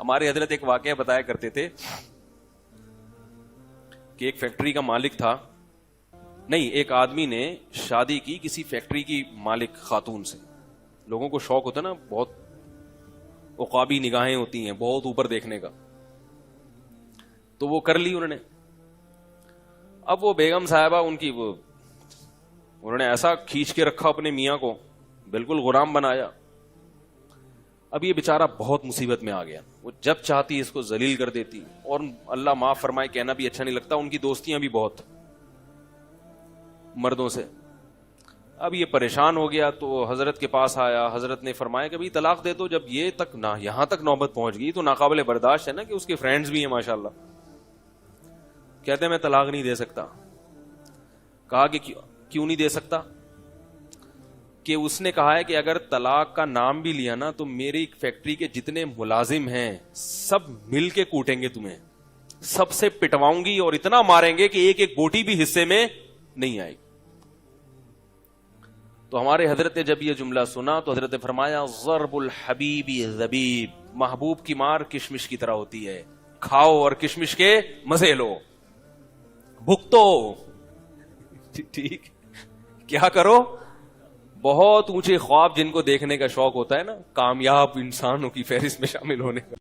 ہمارے حضرت ایک واقعہ بتایا کرتے تھے کہ ایک فیکٹری کا مالک تھا، نہیں ایک آدمی نے شادی کی کسی فیکٹری کی مالک خاتون سے. لوگوں کو شوق ہوتا ہے نا، بہت عقابی نگاہیں ہوتی ہیں، بہت اوپر دیکھنے کا، تو وہ کر لی انہوں نے. اب وہ بیگم صاحبہ ان کی انہوں نے ایسا کھینچ کے رکھا اپنے میاں کو، بالکل غلام بنایا. اب یہ بیچارہ بہت مصیبت میں آ گیا، وہ جب چاہتی اس کو ذلیل کر دیتی، اور اللہ معاف فرمائے کہنا بھی اچھا نہیں لگتا، ان کی دوستیاں بھی بہت مردوں سے. اب یہ پریشان ہو گیا تو حضرت کے پاس آیا. حضرت نے فرمایا کہ بھئی طلاق دے دو. جب یہ تک نہ یہاں تک نوبت پہنچ گئی تو ناقابل برداشت ہے نا کہ اس کے فرینڈز بھی ہیں ماشاءاللہ. کہتے ہیں میں طلاق نہیں دے سکتا. کہا کہ کیوں نہیں دے سکتا؟ کہ اس نے کہا ہے کہ اگر طلاق کا نام بھی لیا نا تو میری فیکٹری کے جتنے ملازم ہیں سب مل کے کوٹیں گے تمہیں، سب سے پٹواؤں گی اور اتنا ماریں گے کہ ایک ایک بوٹی بھی حصے میں نہیں آئے گی. تو ہمارے حضرت نے جب یہ جملہ سنا تو حضرت نے فرمایا ضرب الحبیب زبیب، محبوب کی مار کشمش کی طرح ہوتی ہے، کھاؤ اور کشمش کے مزے لو، بھگتو. ٹھیک کیا کرو؟ بہت اونچے خواب جن کو دیکھنے کا شوق ہوتا ہے نا، کامیاب انسانوں کی فہرست میں شامل ہونے کا.